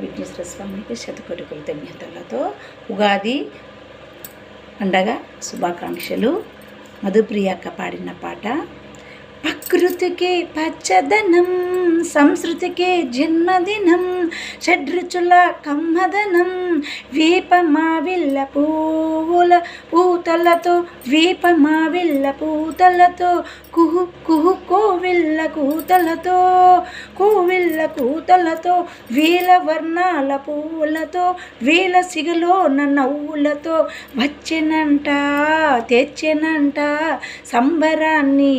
విఘ్నేశ్వర స్వామికి శతకోటి కృతజ్ఞతలతో ఉగాది పండగ శుభాకాంక్షలు. మధుప్రియ అక్క పాడిన పాట. ప్రకృతికి పచ్చదనం, సంస్కృతికి జన్మదినం, షడ్రుచుల కమ్మదనం, వేప మావిళ్ళ పూల పూతలతో, వేప మావిళ్ళ పూతలతో, కుహు కుహు కోవిళ్ళ కూతలతో, కోవిళ్ళ కూతలతో, వేల వర్ణాల పూలతో, వేల సిగలోన నవ్వులతో వచ్చెనంట తెచ్చెనంట సంబరాన్ని.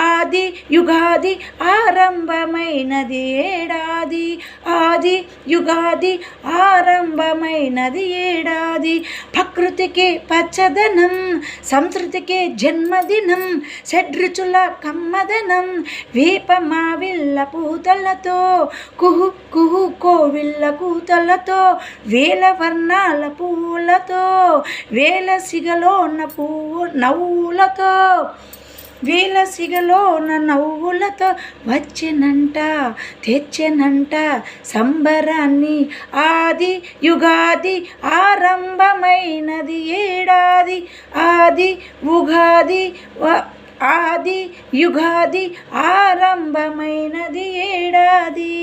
ఆది యుగాది ఆరంభమైనది ఏడాది, ఆది యుగాది ఆరంభమైనది ఏడాది. ప్రకృతికి పచ్చదనం, సంస్కృతికి జన్మదినం, షడ్రుచుల కమ్మదనం, వేప మావిళ్ళ పూతలతో, కుహు కుహు కోవిళ్ళ కూతలతో, వేల వర్ణాల పూలతో, వేల సిగలోన పువ్వు నవ్వులతో, వేల సిగలోన నవ్వులతో వచ్చెనంట తెచ్చెనంట సంబరాన్ని. ఆది యుగాది ఆరంభమైనది ఏడాది, ఆది ఉగాది ఆది యుగాది ఆరంభమైనది ఏడాది.